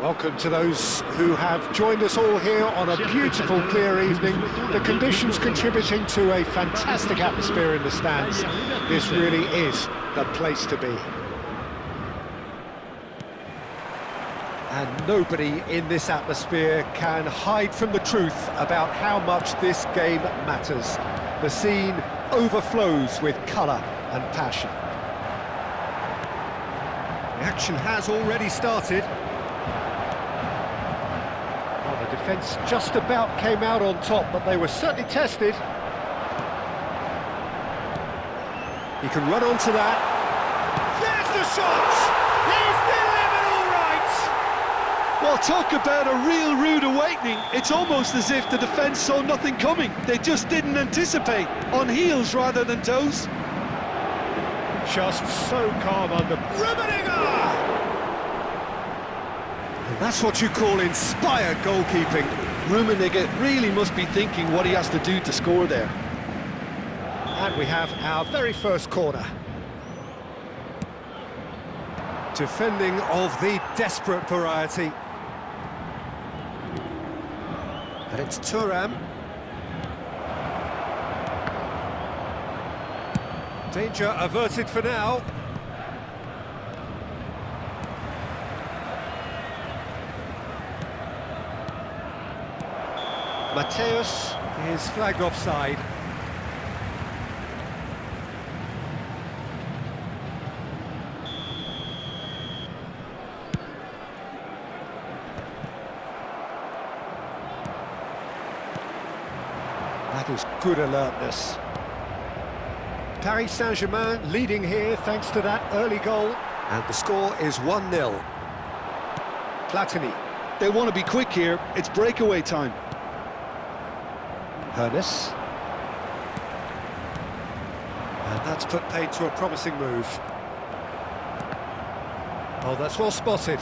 Welcome to those who have joined us all here on a beautiful, clear evening. The conditions contributing to a fantastic atmosphere in the stands. This really is the place to be. And nobody in this atmosphere can hide from the truth about how much this game matters. The scene overflows with colour and passion. The action has already started. Well, the defence just about came out on top, but they were certainly tested. He can run onto that. There's the shot! He's delivered all right! Well, talk about a real rude awakening. It's almost as if the defence saw nothing coming. They just didn't anticipate, on heels rather than toes. Just so calm under Rummenigge! And that's what you call inspired goalkeeping. Rummenigge really must be thinking what he has to do to score there. And we have our very first corner. Defending of the desperate variety. And it's Thuram. Danger averted for now. Mateus is flagged offside. That is good alertness. Paris Saint-Germain leading here thanks to that early goal. And the score is 1-0. Platini. They want to be quick here. It's breakaway time. Hernes. And that's put paid to a promising move. Oh, that's well spotted.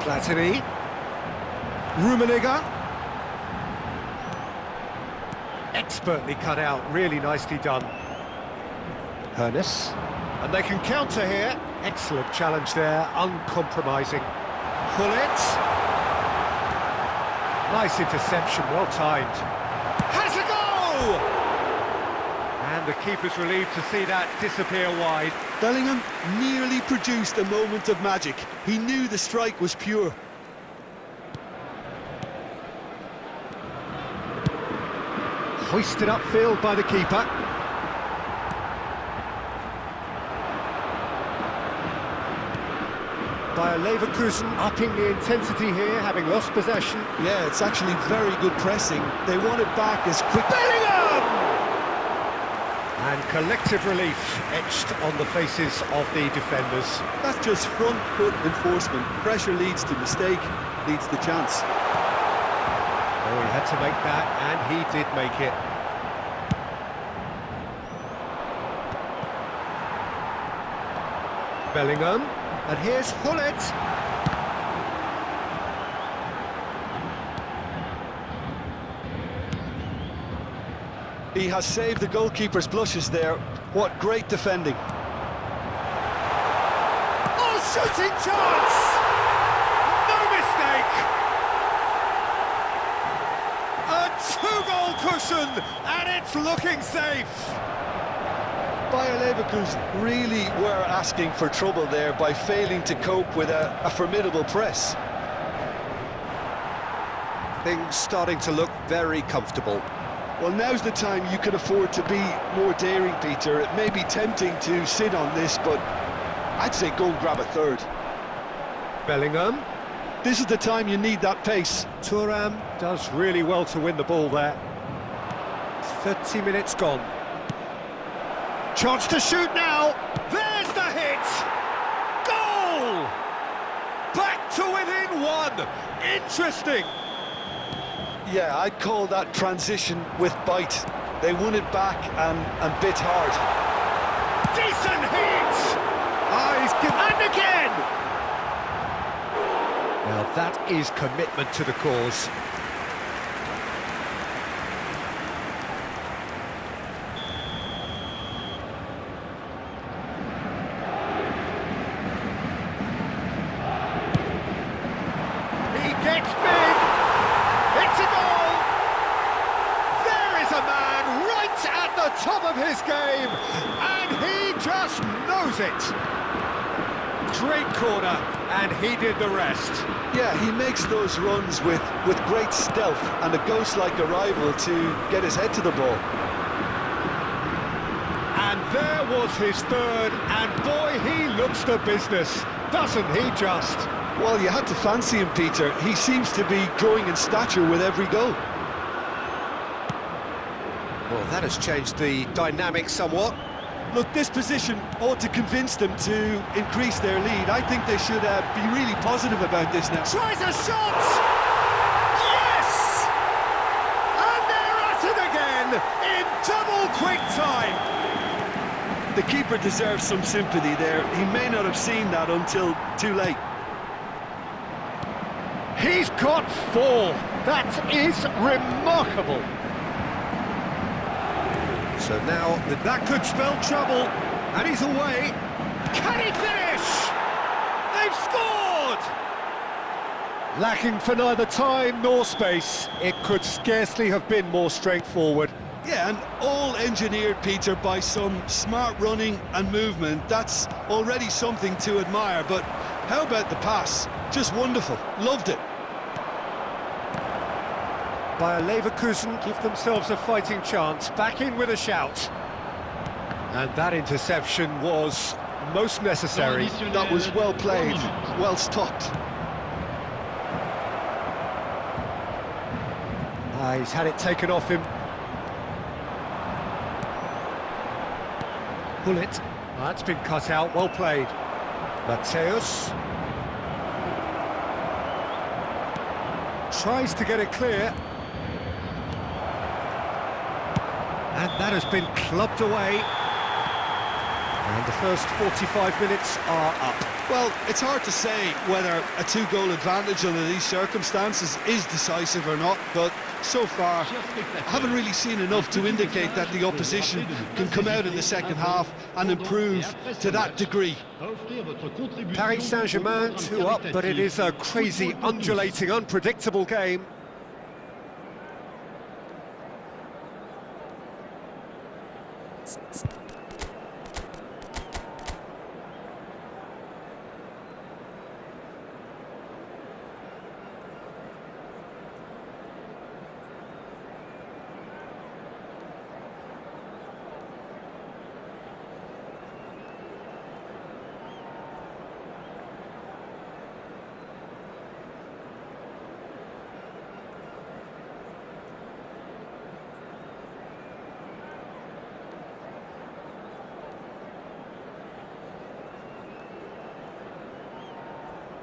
Platini. Rummenigge. Expertly cut out, really nicely done. Hernes. And they can counter here. Excellent challenge there, uncompromising. Gullit. Nice interception, well timed. Has a go! And the keeper's relieved to see that disappear wide. Bellingham nearly produced a moment of magic. He knew the strike was pure. Hoisted upfield by the keeper. Bayer Leverkusen upping the intensity here, having lost possession. Yeah, it's actually very good pressing. They want it back as quick. Bellingham! And collective relief etched on the faces of the defenders. That's just front foot enforcement. Pressure leads to mistake, leads to chance. Oh, he had to make that, and he did make it. Bellingham, and here's Hullet. He has saved the goalkeeper's blushes there. What great defending. Oh, shooting chance! No mistake! A two-goal cushion, and it's looking safe. Bayer Leverkusen really were asking for trouble there by failing to cope with a formidable press. Things starting to look very comfortable. Well, now's the time you can afford to be more daring, Peter. It may be tempting to sit on this, but I'd say go and grab a third. Bellingham. This is the time you need that pace. Thuram does really well to win the ball there. 30 minutes gone. Chance to shoot now. There's the hit. Goal! Back to within one. Interesting. Yeah, I'd call that transition with bite. They won it back and bit hard. Decent hit! He's given... And again! Now that is commitment to the cause. He gets big! It's a goal! There is a man right at the top of his game, and he just knows it. Great corner, and he did the rest. Yeah, he makes those runs with great stealth and a ghost-like arrival to get his head to the ball. And there was his third, and boy, he looks the business, doesn't he just? Well, you had to fancy him, Peter. He seems to be growing in stature with every goal. Well, that has changed the dynamic somewhat. Look, this position ought to convince them to increase their lead. I think they should be really positive about this now. Tries a shot! Yes! And they're at it again in double quick time. The keeper deserves some sympathy there. He may not have seen that until too late. He's got four. That is remarkable. So now that could spell trouble, and he's away. Can he finish? They've scored! Lacking for neither time nor space, it could scarcely have been more straightforward. Yeah, and all engineered, Peter, by some smart running and movement. That's already something to admire, but how about the pass? Just wonderful. Loved it. Bayer Leverkusen give themselves a fighting chance, back in with a shout. And that interception was most necessary. That was well played, well stopped. He's had it taken off him. Hullet, that's been cut out, well played. Mateus. Tries to get it clear. And that has been clubbed away. And the first 45 minutes are up. Well, it's hard to say whether a two-goal advantage under these circumstances is decisive or not, but so far I haven't really seen enough to indicate that the opposition can come out in the second half and improve to that degree. Paris Saint-Germain 2 up, but it is a crazy, undulating, unpredictable game.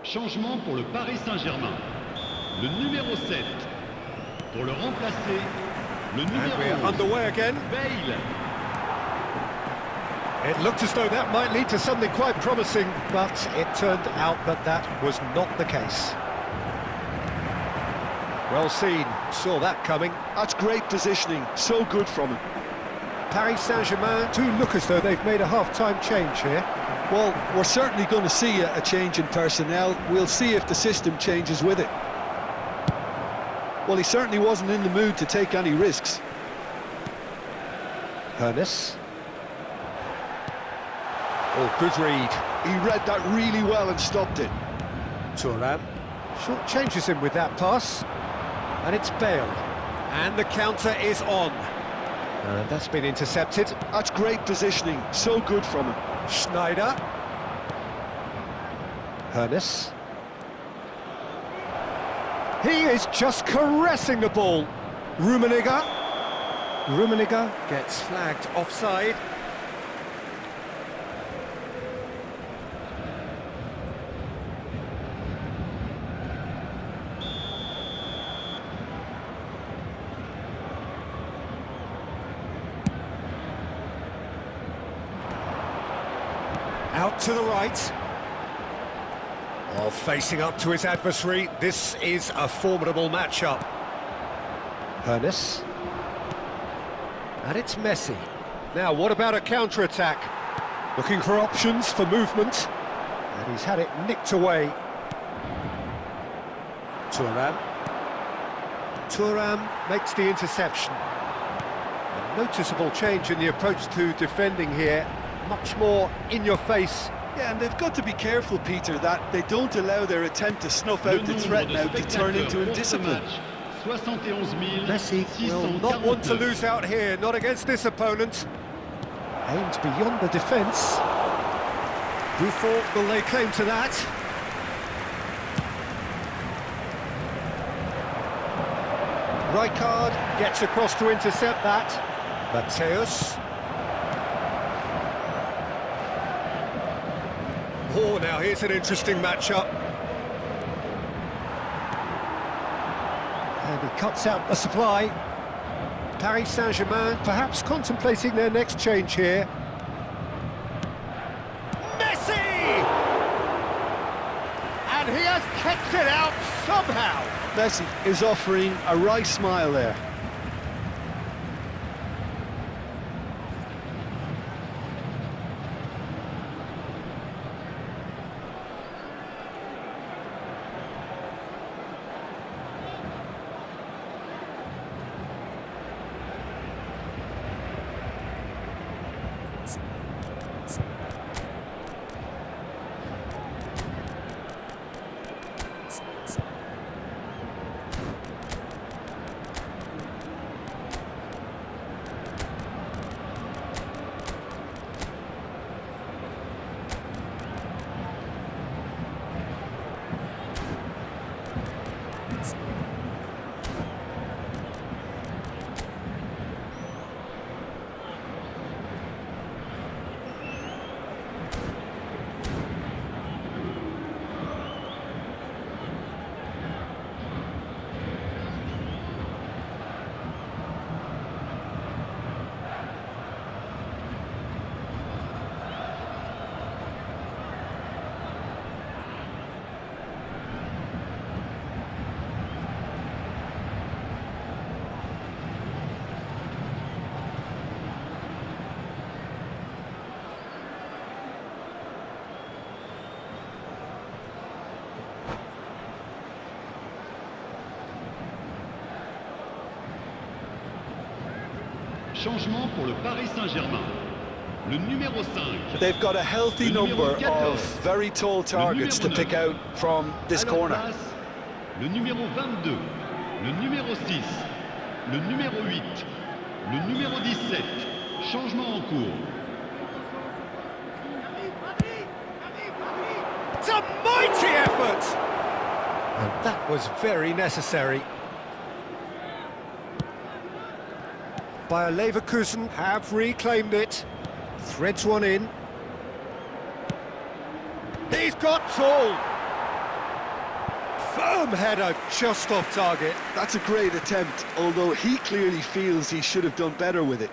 Changement pour le Paris Saint-Germain. Le numéro 7. Pour le remplacer, le numéro And we're 11. underway again. Bale. It looked as though that might lead to something quite promising, but it turned out that that was not the case. Well seen, saw that coming. That's great positioning, so good from him. Paris Saint-Germain do look as though they've made a half-time change here. Well, we're certainly going to see a change in personnel. We'll see if the system changes with it. Well, he certainly wasn't in the mood to take any risks. Hernes. Oh, good read. He read that really well and stopped it. Thuram. Short changes him with that pass. And it's Bale. And the counter is on. And that's been intercepted. That's great positioning, so good from him. Schneider. Hernes. He is just caressing the ball. Rummenigge. Rummenigge gets flagged offside. Out to the right. Oh, facing up to his adversary. This is a formidable matchup. Hernes. And it's Messi. Now, what about a counter-attack? Looking for options for movement. And he's had it nicked away. Thuram. Thuram makes the interception. A noticeable change in the approach to defending here. Much more in your face. Yeah, and they've got to be careful, Peter, that they don't allow their attempt to snuff out the threat now to turn into indiscipline. Messi will not want to lose out here, not against this opponent. Aims beyond the defence. Buffon will lay claim to that. Rijkaard gets across to intercept that. Mateus. Oh, now here's an interesting matchup. And he cuts out the supply. Paris Saint-Germain perhaps contemplating their next change here. Messi! And he has kept it out somehow. Messi is offering a wry smile there. Changement pour le Paris Saint-Germain. Le numéro 5. They've got a healthy number of very tall targets to pick out from this corner. Place, le numéro 22, le numéro 6, le numéro 8, le numéro 17. Changement en cours. It's a mighty effort! And that was very necessary. Bayer Leverkusen have reclaimed it. Threads one in. He's got tall! Firm header, just off target. That's a great attempt, although he clearly feels he should have done better with it.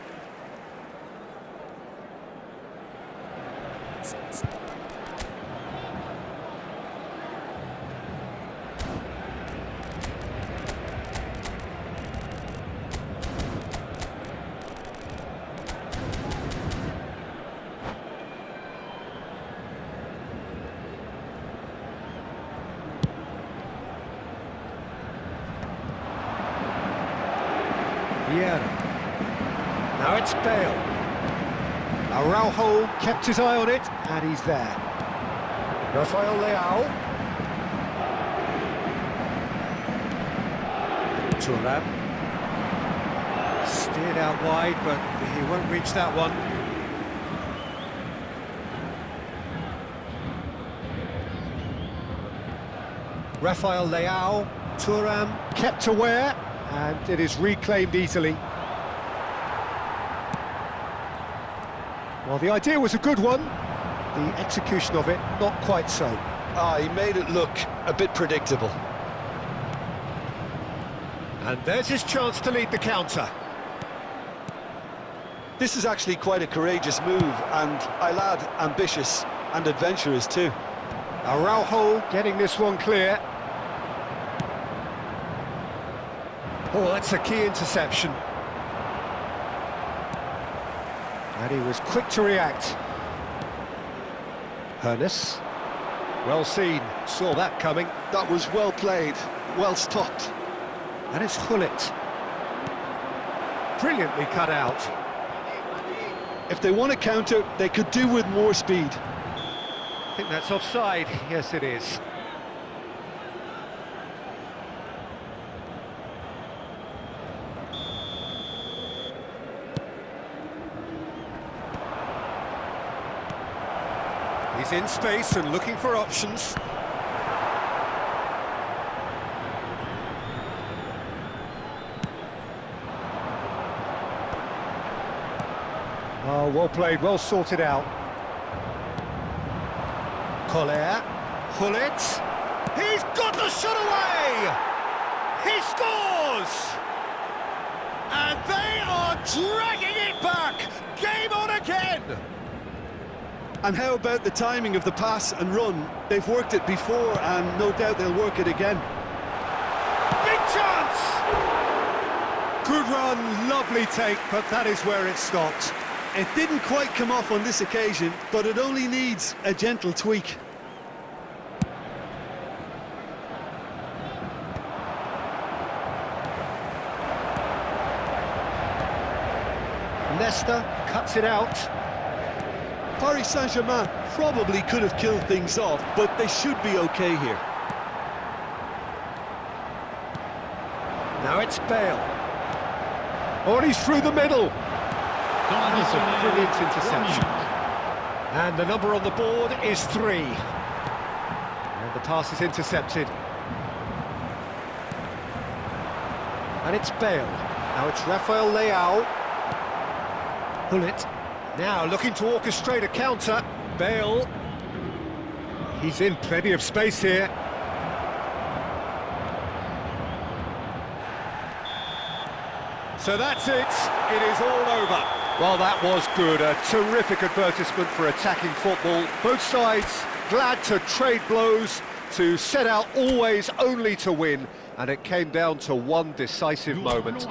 Yeah. Now it's Bale. Araujo kept his eye on it, and he's there. Rafael Leao. Thuram. Steered out wide, but he won't reach that one. Rafael Leao. Thuram kept aware. And it is reclaimed easily. Well, the idea was a good one. The execution of it, not quite so. He made it look a bit predictable. And there's his chance to lead the counter. This is actually quite a courageous move, and I'll add ambitious and adventurous too. Araujo getting this one clear. Oh, that's a key interception. And he was quick to react. Hernes. Well seen, saw that coming. That was well played, well stopped. And it's Gullit. Brilliantly cut out. If they want to counter, they could do with more speed. I think that's offside. Yes, it is. He's in space and looking for options. Oh, well played, well sorted out. Collier, Gullit. He's got the shot away! He scores! And they are dragging it back! Game on again! And how about the timing of the pass and run? They've worked it before, and no doubt they'll work it again. Big chance! Good run, lovely take, but that is where it stopped. It didn't quite come off on this occasion, but it only needs a gentle tweak. Leicester cuts it out. Paris Saint-Germain probably could have killed things off, but they should be okay here. Now it's Bale. Oh, and he's through the middle. That's a brilliant interception. And the number on the board is 3. And the pass is intercepted. And it's Bale. Now it's Rafael Leao. Gullit. Now looking to orchestrate a counter. Bale. He's in plenty of space here. So that's it. It is all over. Well, that was good. A terrific advertisement for attacking football. Both sides glad to trade blows, to set out always only to win. And it came down to one decisive moment.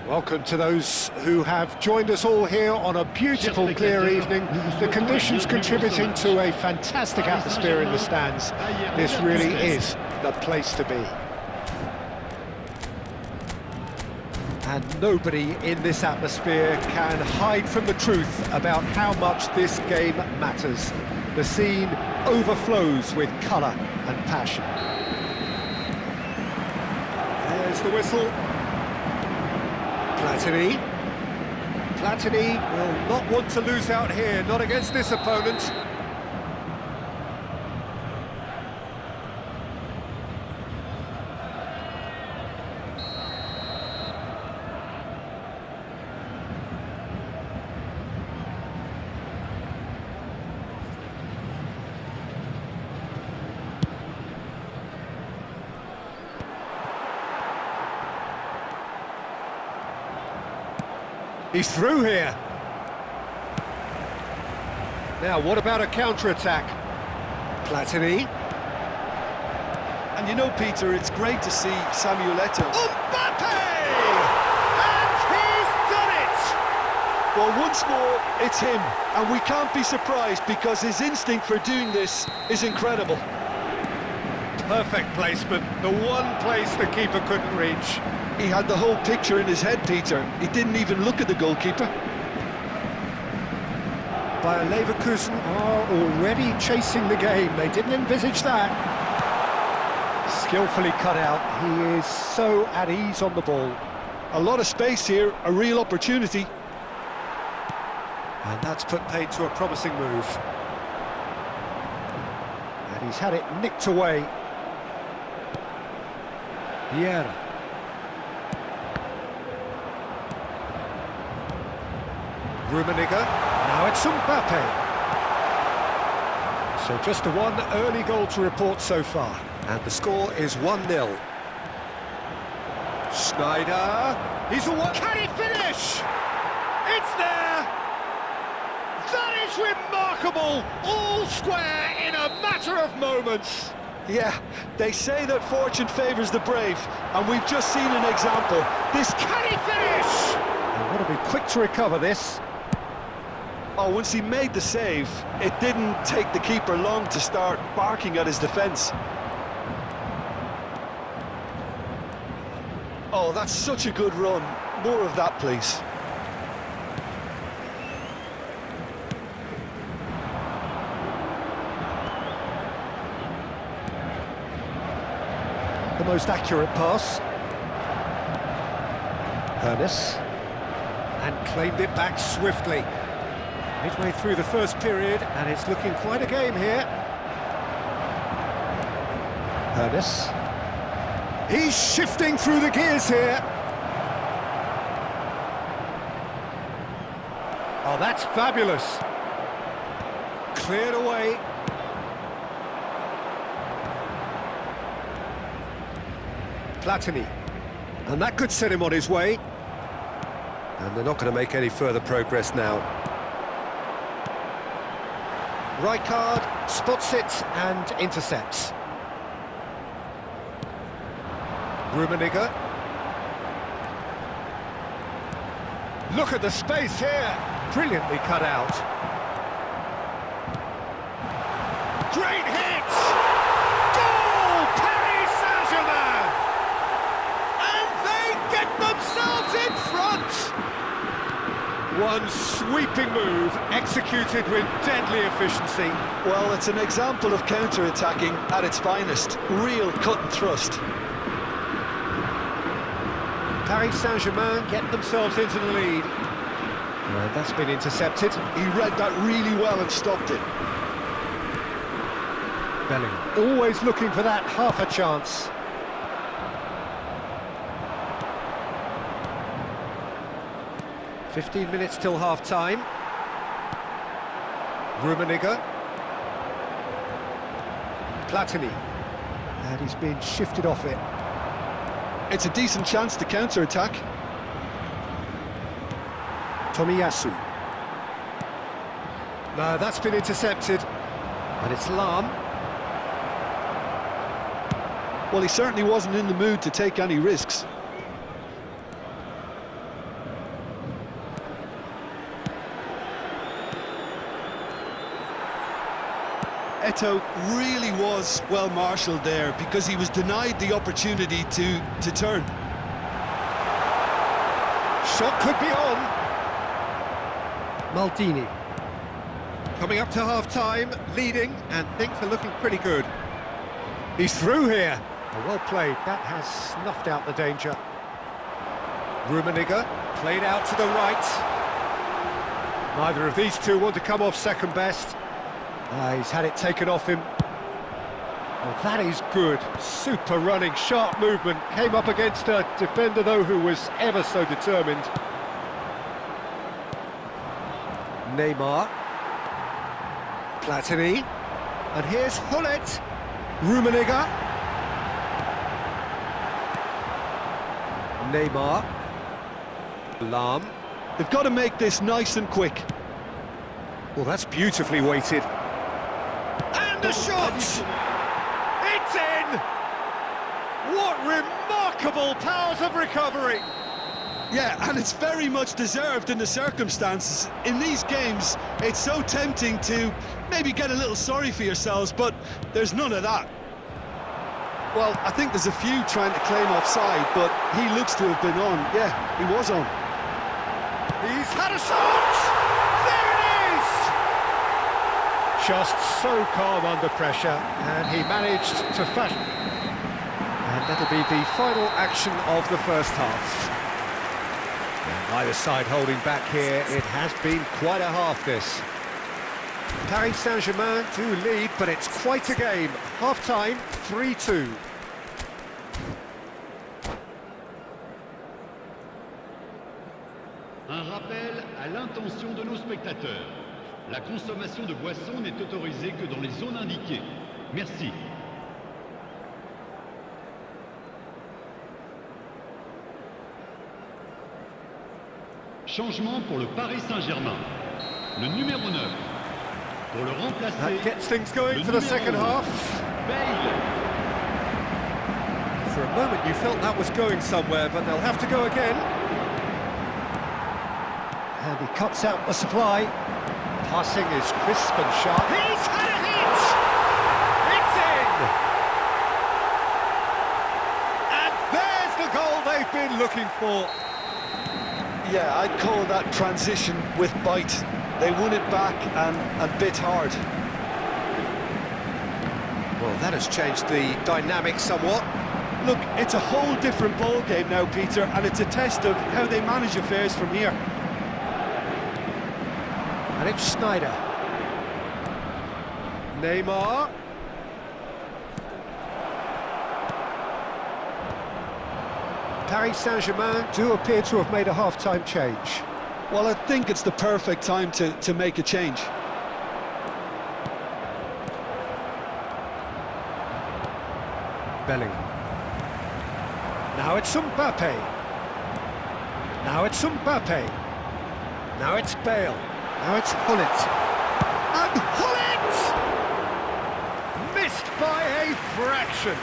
Welcome to those who have joined us all here on a beautiful, clear evening. The conditions contributing to a fantastic atmosphere in the stands. This really is the place to be. And nobody in this atmosphere can hide from the truth about how much this game matters. The scene overflows with colour and passion. There's the whistle. Platini will not want to lose out here, not against this opponent. He's through here. Now, what about a counter-attack? Platini. And you know, Peter, it's great to see Samuel Eto'o. Mbappe! And he's done it! Well, once more, it's him. And we can't be surprised because his instinct for doing this is incredible. Perfect placement, the one place the keeper couldn't reach. He had the whole picture in his head, Peter. He didn't even look at the goalkeeper. Bayer Leverkusen are already chasing the game. They didn't envisage that. Skillfully cut out. He is so at ease on the ball. A lot of space here, a real opportunity. And that's put paid to a promising move. And he's had it nicked away. Vieira. Rummenigge, now it's Mbappe. So just the one early goal to report so far, and the score is 1-0. Schneider, he's the one. Can he finish? It's there! That is remarkable! All square in a matter of moments. Yeah, they say that fortune favours the brave, and we've just seen an example. This Can he finish? He'll want to be quick to recover this. Oh, once he made the save, it didn't take the keeper long to start barking at his defence. Oh, that's such a good run. More of that, please. The most accurate pass. Ernest. And claimed it back swiftly. Midway through the first period, and it's looking quite a game here. Ernest. He's shifting through the gears here. Oh, that's fabulous. Cleared away. Platini. And that could set him on his way. And they're not going to make any further progress now. Rijkaard spots it and intercepts. Rummenigge. Look at the space here. Brilliantly cut out. Great hit! Goal! Paris Saint-Germain! And they get themselves in front! One sweeping move, executed with deadly efficiency. Well, it's an example of counter-attacking at its finest. Real cut and thrust. Paris Saint-Germain get themselves into the lead. And that's been intercepted. He read that really well and stopped it. Bellingham, always looking for that half a chance. "15 minutes till half-time. Rummenigge. Platini. And he's been shifted off it. It's a decent chance to counter-attack. Tomiyasu. No, that's been intercepted. And it's Lahm. Well, he certainly wasn't in the mood to take any risks. Eto'o really was well marshalled there because he was denied the opportunity to turn. Shot could be on. Maldini. Coming up to half-time, leading, and things are looking pretty good. He's through here. Oh, well played. That has snuffed out the danger. Rummenigge played out to the right. Neither of these two want to come off second best. He's had it taken off him. Well, that is good. Super running, sharp movement. Came up against a defender, though, who was ever so determined. Neymar. Platini. And here's Hullet. Rummenigge. Neymar. Lahm. They've got to make this nice and quick. Well, that's beautifully weighted. And a shot! It's in! What remarkable powers of recovery! Yeah, and it's very much deserved in the circumstances. In these games, it's so tempting to maybe get a little sorry for yourselves, but there's none of that. Well, I think there's a few trying to claim offside, but he looks to have been on. Yeah, he was on. He's had a shot! There it is! Just so calm under pressure, and he managed to fashion. And that'll be the final action of the first half. And either side holding back here. It has been quite a half, this. Paris Saint-Germain do lead, but it's quite a game. Half-time, 3-2. Un rappel à l'intention de nos spectateurs. La consommation de boissons n'est autorisée que dans les zones indiquées. Merci. Changement pour le Paris Saint-Germain. Le numéro 9. Pour le remplacer, That gets things going for the second half. Bale. For a moment you felt that was going somewhere, but they'll have to go again. And he cuts out the supply. Passing is crisp and sharp. He's had a hit! It's in! And there's the goal they've been looking for. Yeah, I'd call that transition with bite. They won it back and bit hard. Well, that has changed the dynamic somewhat. Look, it's a whole different ball game now, Peter, and it's a test of how they manage affairs from here. And it's Sneijder. Neymar. Paris Saint-Germain do appear to have made a half-time change. Well, I think it's the perfect time to make a change. Bellingham. Now it's Mbappe. Now it's Mbappe. Now it's Bale. Now it's Hullet. And Hullet! Missed by a fraction.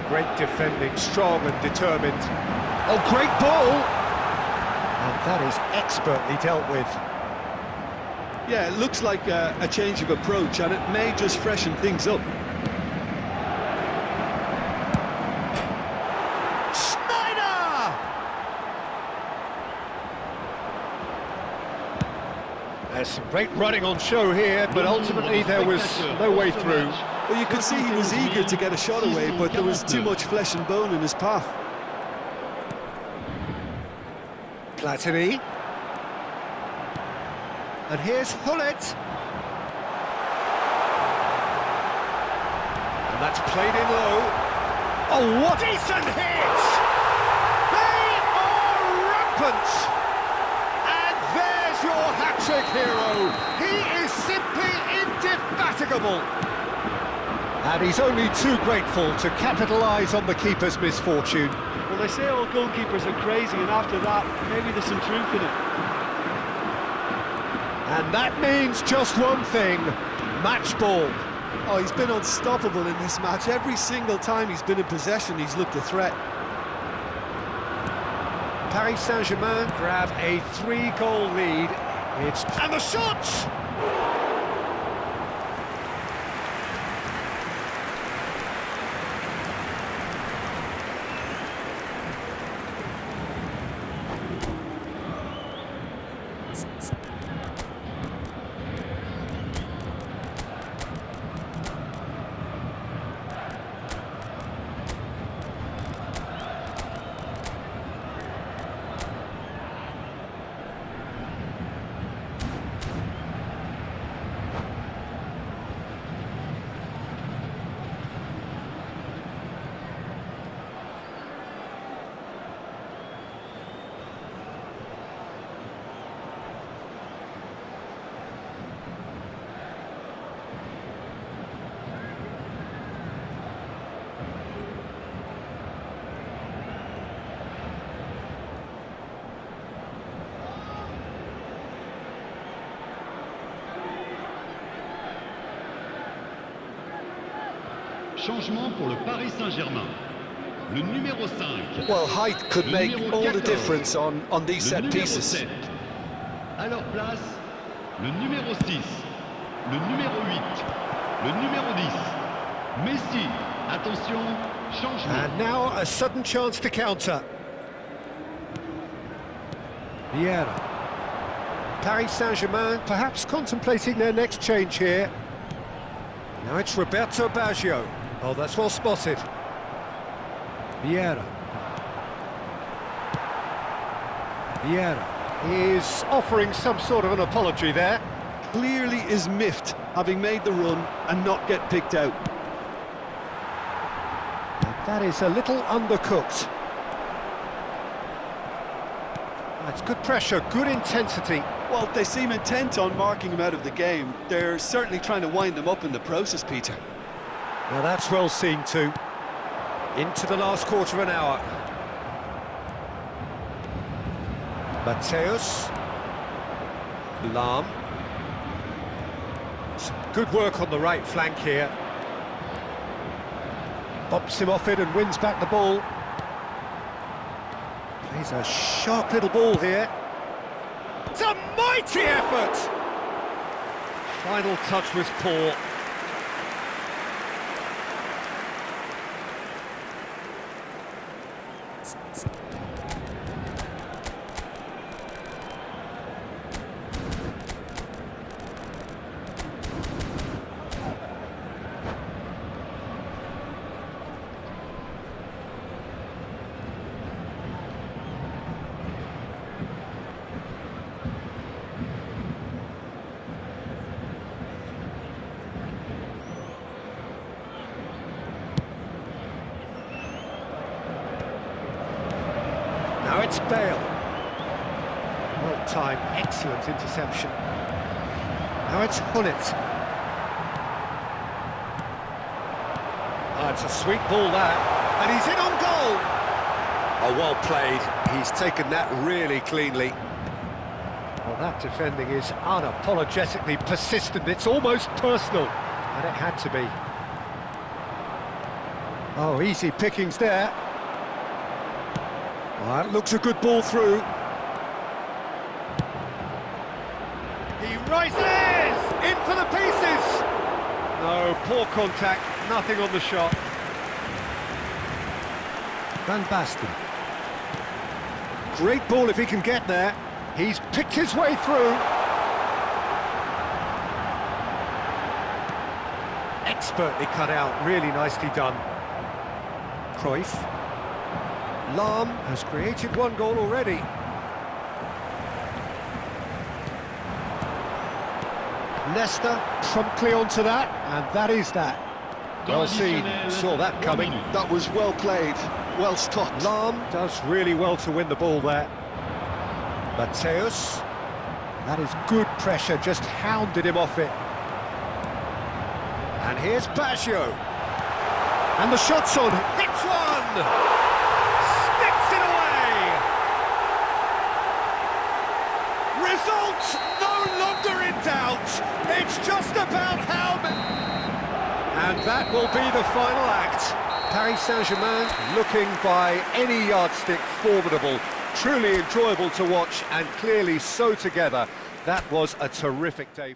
Great defending, strong and determined. Oh, great ball! And that is expertly dealt with. Yeah, it looks like a change of approach, and it may just freshen things up. Sneijder! There's some great running on show here, but ultimately there was no way through. Well, you could see he was eager to get a shot away, but there was too much flesh and bone in his path. Platini. And here's Hullet. And that's played in low. Oh, what decent hit! They are rampant! And there's your hat-trick hero. He is simply indefatigable. And he's only too grateful to capitalise on the keeper's misfortune. Well, they say all goalkeepers are crazy, and after that, maybe there's some truth in it. And that means just one thing, match ball. Oh, he's been unstoppable in this match. Every single time he's been in possession, he's looked a threat. Paris Saint-Germain grab a 3-goal lead. And the shot! Changement pour le Paris Saint-Germain. Le numéro 5. Well, height could make all the difference on these set pieces. 7. À leur place, le numéro 6, le numéro 8, le numéro 10. Messi, attention, changement. And now a sudden chance to counter. Vieira. Paris Saint-Germain perhaps contemplating their next change here. Now it's Roberto Baggio. Oh, that's well spotted. Vieira. Vieira is offering some sort of an apology there. Clearly is miffed, having made the run and not get picked out. And that is a little undercooked. That's good pressure, good intensity. Well, they seem intent on marking him out of the game. They're certainly trying to wind him up in the process, Peter. Now that's well seen too. Into the last quarter of an hour. Mateus. Lam. Good work on the right flank here. Bops him off it and wins back the ball. Plays a sharp little ball here. It's a mighty effort! Final touch was poor. Now it's Bale. Well timed, excellent interception. Now it's Hunnit. Oh, it's a sweet ball that, and he's in on goal. Oh, well played. He's taken that really cleanly. Well, that defending is unapologetically persistent. It's almost personal, and it had to be. Oh, easy pickings there. Well, that looks a good ball through. He rises! In for the pieces! No, poor contact, nothing on the shot. Van Basten. Great ball if he can get there. He's picked his way through. Expertly cut out, really nicely done. Cruyff. Lahm has created one goal already. Leicester promptly onto that, and that is that. Well seen, saw that coming. That was well played, well stopped. Lahm does really well to win the ball there. Mateus, that is good pressure, just hounded him off it. And here's Baggio. And the shot's on, hits one! Results no longer in doubt. It's just about how and that will be the final act. Paris Saint-Germain looking by any yardstick formidable. Truly enjoyable to watch and clearly so together. That was a terrific day.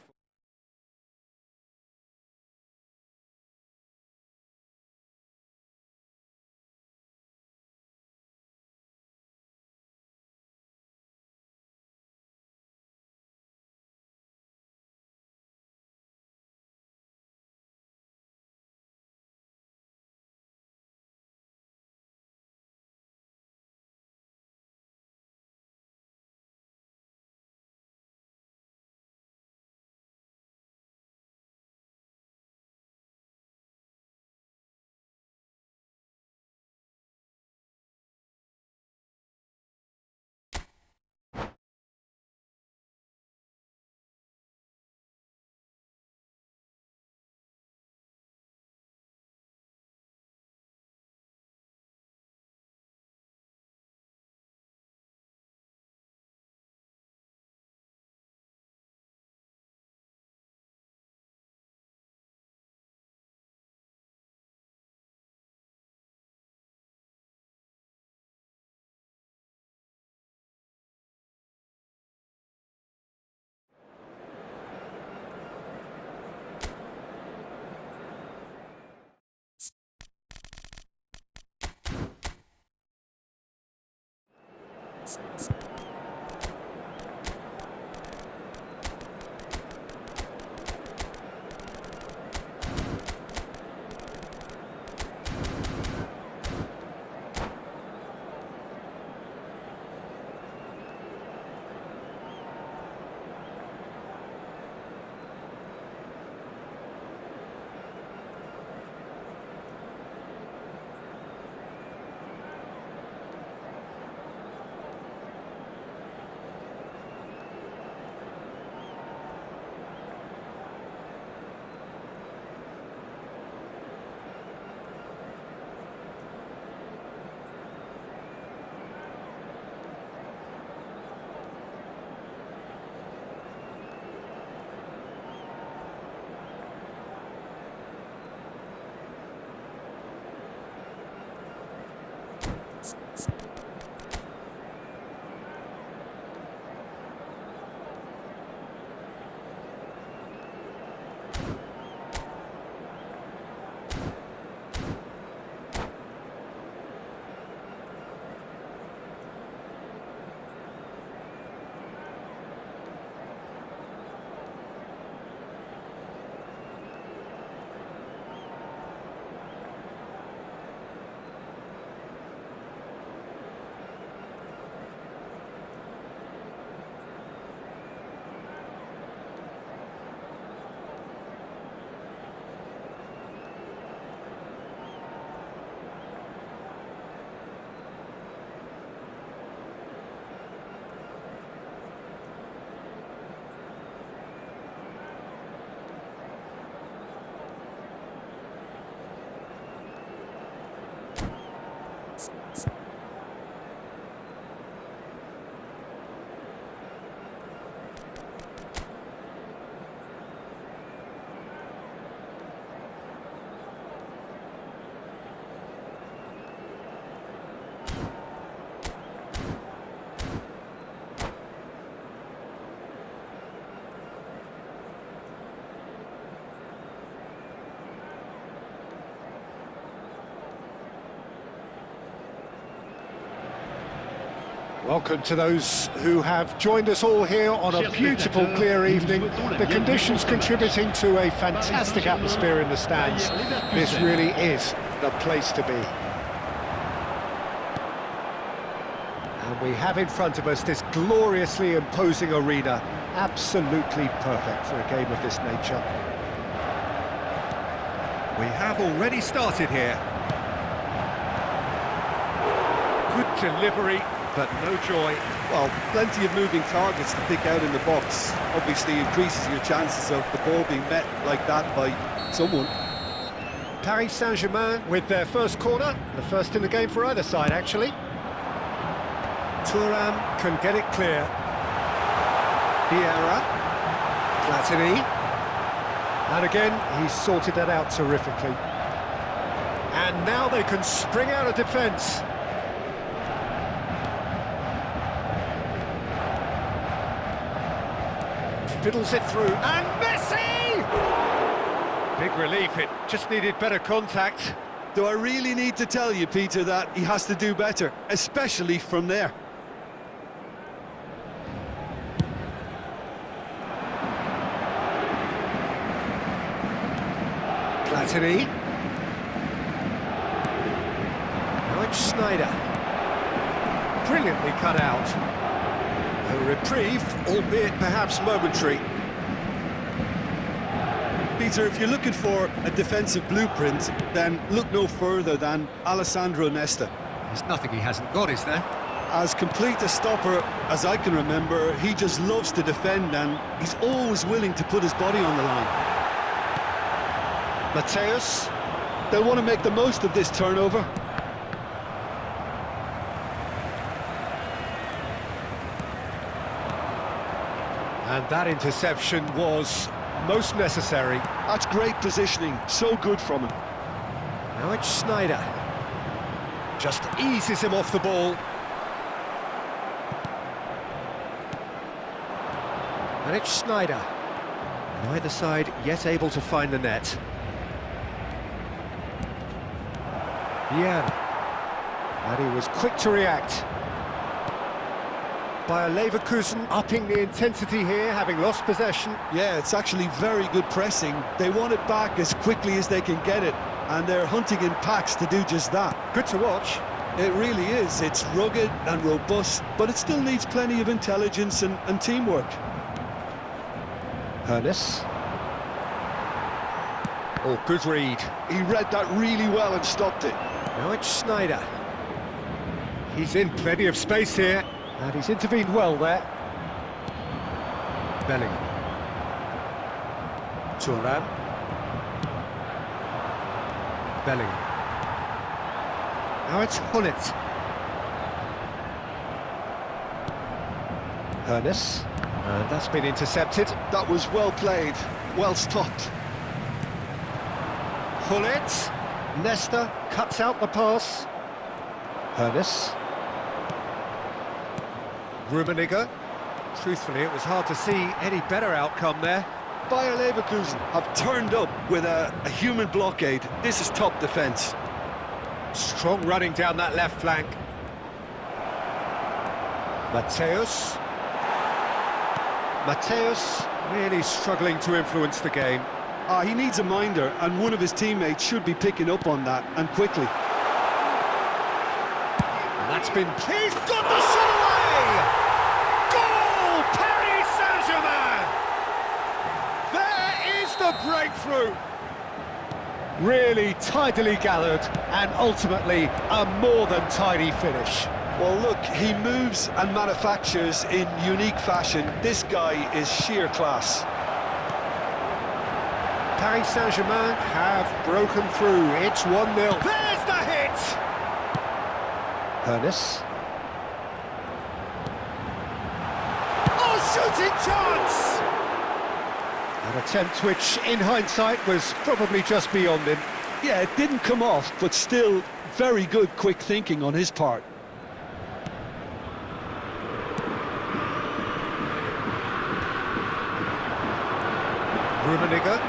Welcome to those who have joined us all here on a beautiful, clear evening. The conditions contributing to a fantastic atmosphere in the stands. This really is the place to be. And we have in front of us this gloriously imposing arena. Absolutely perfect for a game of this nature. We have already started here. Good delivery, but no joy. Well, plenty of moving targets to pick out in the box. Obviously increases your chances of the ball being met like that by someone. Paris Saint-Germain with their first corner, the first in the game for either side, actually. Thuram can get it clear. Vieira, Platini, and again, he's sorted that out terrifically. And now they can spring out of defence. Fiddles it through, and Messi! Big relief, it just needed better contact. Do I really need to tell you, Peter, that he has to do better, especially from there? Platini. Now it's Schneider. Brilliantly cut out. A reprieve, albeit perhaps momentary. Peter, if you're looking for a defensive blueprint, then look no further than Alessandro Nesta. There's nothing he hasn't got, is there? As complete a stopper as I can remember, he just loves to defend and he's always willing to put his body on the line. Mateus. They'll want to make the most of this turnover. And that interception was most necessary. That's great positioning, so good from him. Now it's Schneider. Just eases him off the ball. And it's Schneider. Neither side yet able to find the net. Vieira. And he was quick to react. Bayer Leverkusen upping the intensity here, having lost possession. Yeah, it's actually very good pressing. They want it back as quickly as they can get it, and they're hunting in packs to do just that. Good to watch. It really is. It's rugged and robust, but it still needs plenty of intelligence and teamwork. Hernes. Oh, good read. He read that really well and stopped it. Now it's Schneider. He's in plenty of space here. And he's intervened well there. Bellingham. Thuram. Bellingham. Now it's Hullet. Hernes. And that's been intercepted. That was well played, well stopped. Hullet. Nesta cuts out the pass. Hernes. Rummenigge. Truthfully, it was hard to see any better outcome there. Bayer Leverkusen have turned up with a human blockade. This is top defence. Strong running down that left flank. Matthäus. Matthäus really struggling to influence the game. He needs a minder, and one of his teammates should be picking up on that, and quickly. And that's been... He's got the shot away! Goal! Paris Saint-Germain! There is the breakthrough! Really tidily gathered, and ultimately a more than tidy finish. Well, look, he moves and manufactures in unique fashion. This guy is sheer class. Paris Saint-Germain have broken through. It's 1-0. There's the hit! Hernes. Oh, shooting chance! An attempt which, in hindsight, was probably just beyond him. Yeah, it didn't come off, but still very good quick thinking on his part. Rummenigge.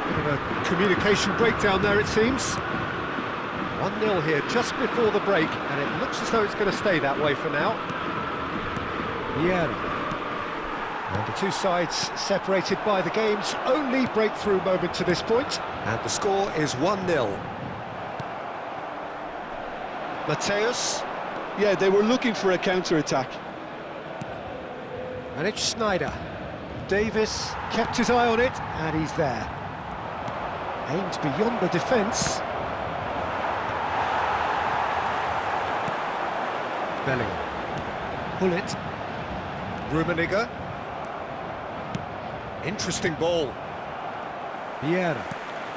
Bit of a communication breakdown there, it seems. 1-0 here, just before the break, and it looks as though it's going to stay that way for now. Vieira. And the two sides separated by the game's only breakthrough moment to this point, and the score is 1-0. Matthäus. Yeah, they were looking for a counter-attack. And it's Sneijder. Davis kept his eye on it, and he's there. Aimed beyond the defence. Bellingham. Hullet. Rummenigge. Interesting ball. Vieira.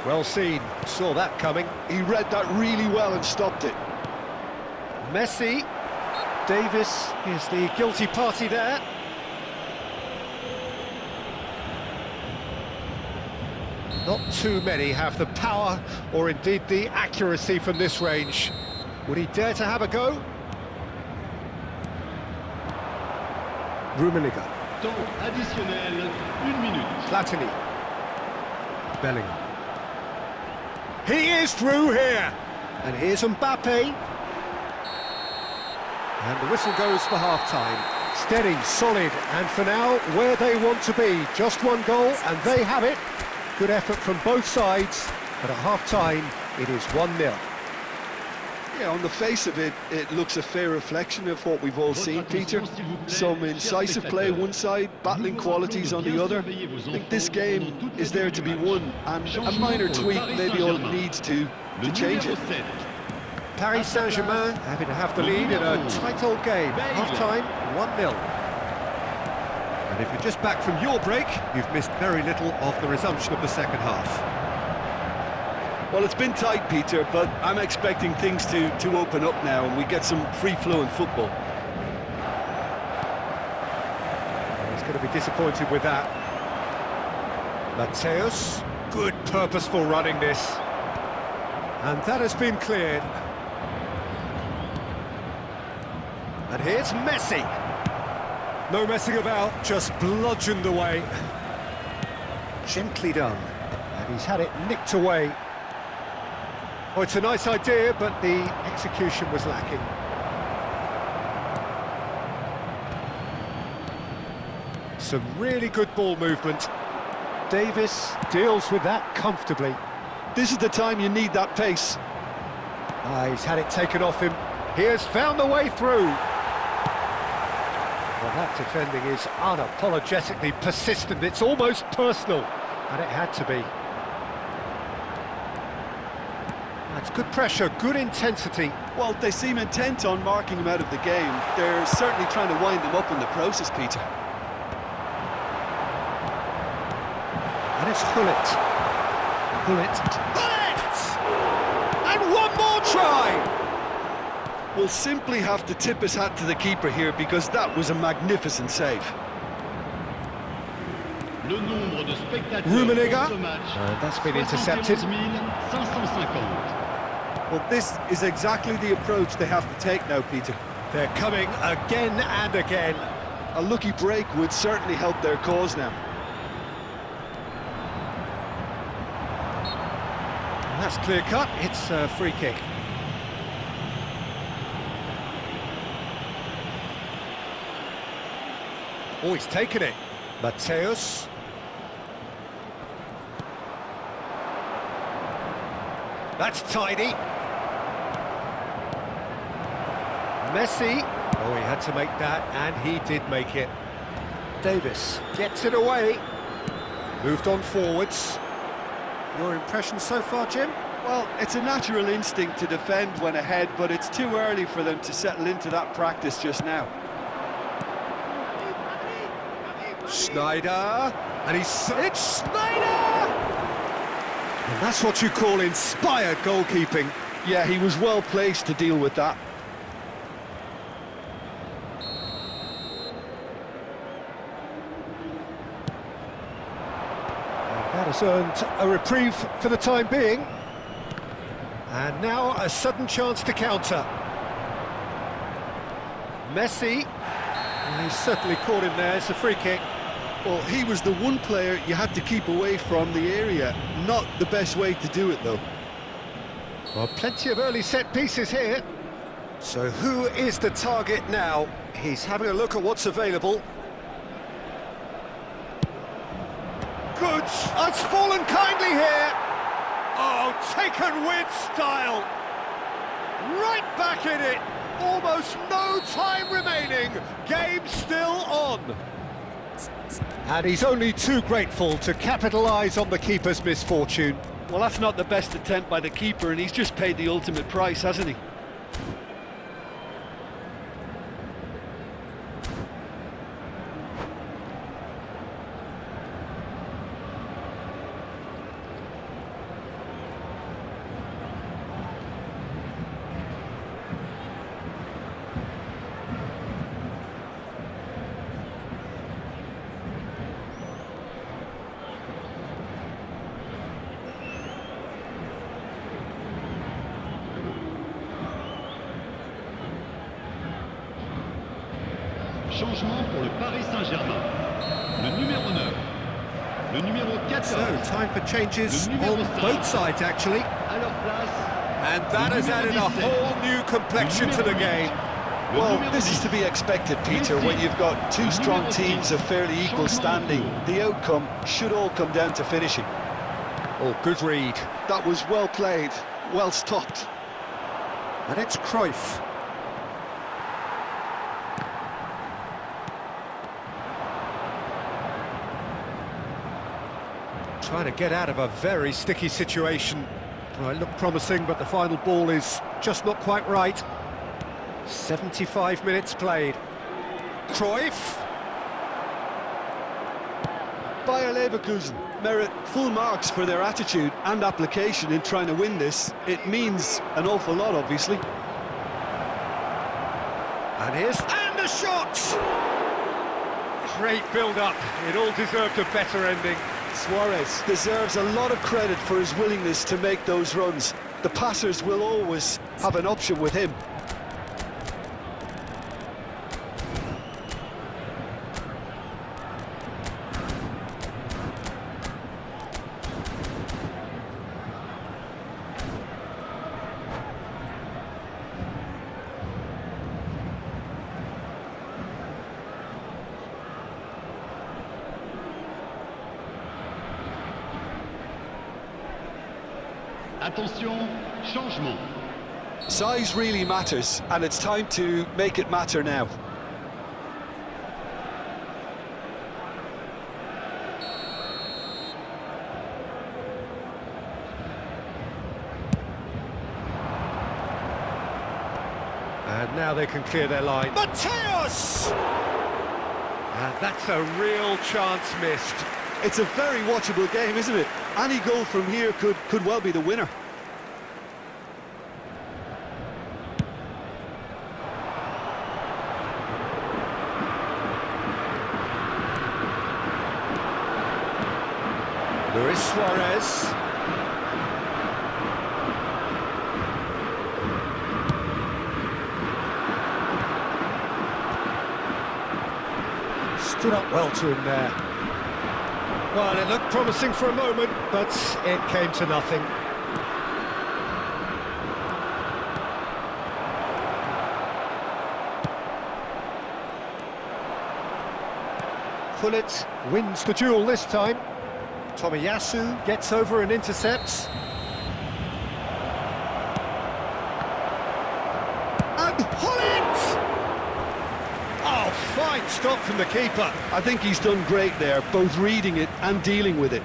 Well seen. Saw that coming. He read that really well and stopped it. Messi. Davis is the guilty party there. Not too many have the power or indeed the accuracy from this range. Would he dare to have a go? Rummenigge. Temps additionnel, 1 minute. Platini. Bellingham. He is through here. And here's Mbappe. And the whistle goes for half-time. Steady, solid, and for now, where they want to be. Just one goal, and they have it. Good effort from both sides, but at half-time, it is 1-0. Yeah, on the face of it, it looks a fair reflection of what we've all seen, Peter. Some incisive play one side, battling qualities on the other. I think this game is there to be won, and a minor tweak maybe all it needs to change it. Paris Saint-Germain happy to have the lead in a tight old game. Half-time, 1-0. And if you're just back from your break, you've missed very little of the resumption of the second half. Well, it's been tight, Peter, but I'm expecting things to open up now and we get some free-flowing football. He's going to be disappointed with that. Matthäus, good purposeful running this. And that has been cleared. And here's Messi. No messing about, just bludgeoned away. Gently done. And he's had it nicked away. Oh, it's a nice idea, but the execution was lacking. Some really good ball movement. Davis deals with that comfortably. This is the time you need that pace. He's had it taken off him. He has found the way through. Well, that defending is unapologetically persistent. It's almost personal, and it had to be. That's good pressure, good intensity. Well, they seem intent on marking him out of the game. They're certainly trying to wind him up in the process, Peter. And it's Hullet. Hullet. Hullet! And one more try! We'll simply have to tip his hat to the keeper here because that was a magnificent save. le nombre de spectateurs Rummenigge. pour ce match. That's been intercepted. 550. Well, this is exactly the approach they have to take now, Peter. They're coming again and again. A lucky break would certainly help their cause now. That's clear cut. It's a free kick. Oh, he's taken it. Mateus. That's tidy. Messi. Oh, he had to make that, and he did make it. Davis gets it away. Moved on forwards. Your impression so far, Jim? Well, it's a natural instinct to defend when ahead, but it's too early for them to settle into that practice just now. Schneider, and it's Schneider! And that's what you call inspired goalkeeping. Yeah, he was well placed to deal with that. That has earned a reprieve for the time being. And now a sudden chance to counter. Messi, and he's certainly caught him there. It's a free kick. Well, he was the one player you had to keep away from the area. Not the best way to do it, though. Well, plenty of early set pieces here. So who is the target now? He's having a look at what's available. Good. Oh, it's fallen kindly here. Oh, taken with style. Right back in it. Almost no time remaining. Game still on. And he's only too grateful to capitalise on the keeper's misfortune. Well, that's not the best attempt by the keeper, and he's just paid the ultimate price, hasn't he? Changement pour le Paris Saint-Germain. Le numéro 9. Le numéro 14. So, time for changes on both sides, actually. À leur place. And that has added a whole new complexion to the game. Well, this is to be expected, Peter, when you've got two strong teams of fairly equal standing. The outcome should all come down to finishing. Oh, good read. That was well played, well stopped. And it's Cruyff. Trying to get out of a very sticky situation. Well, it looked promising, but the final ball is just not quite right. 75 minutes played. Cruyff. Bayer Leverkusen merit full marks for their attitude and application in trying to win this. It means an awful lot, obviously. And a shot! Great build-up. It all deserved a better ending. Suarez deserves a lot of credit for his willingness to make those runs. The passers will always have an option with him. Attention, changement. Size really matters, and it's time to make it matter now. And now they can clear their line. Mateus! And that's a real chance missed. It's a very watchable game, isn't it? Any goal from here could well be the winner. Luis Suarez. Stood up well to him there. Well, it looked promising for a moment, but it came to nothing. Pullet wins the duel this time. Tomiyasu gets over and intercepts. And Pullet! Oh, fine stop from the keeper. I think he's done great there, both reading it and dealing with it.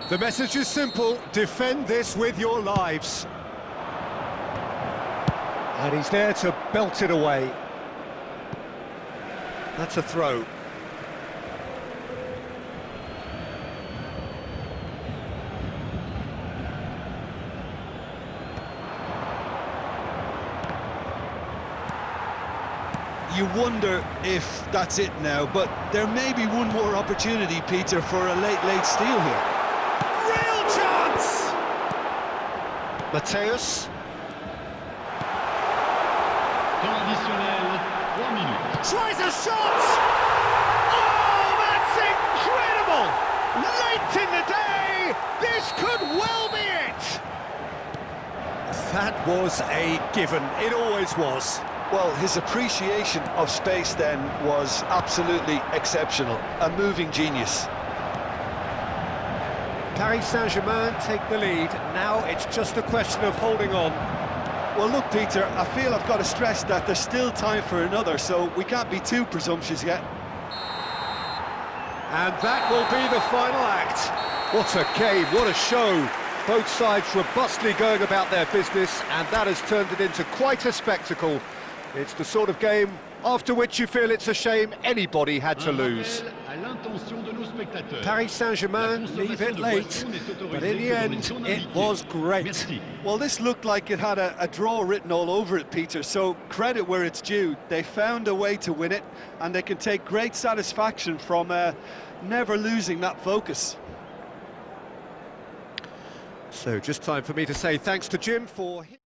The message is simple: defend this with your lives. And he's there to belt it away. That's a throw. You wonder if that's it now, but there may be one more opportunity, Peter, for a late steal here. Real chance! Mateus. Temps additionnel, 3 minutes. Tries a shot! Oh, that's incredible! Late in the day, this could well be it! That was a given, it always was. Well, his appreciation of space then was absolutely exceptional. A moving genius. Paris Saint-Germain take the lead. Now it's just a question of holding on. Well, look, Peter, I feel I've got to stress that there's still time for another, so we can't be too presumptuous yet. And that will be the final act. What a game, what a show. Both sides robustly going about their business, and that has turned it into quite a spectacle. It's the sort of game after which you feel it's a shame anybody had to lose. Paris Saint-Germain leave it late, but in the end, it was great. Well, this looked like it had a draw written all over it, Peter, so credit where it's due. They found a way to win it, and they can take great satisfaction from never losing that focus. So just time for me to say thanks to Jim for his...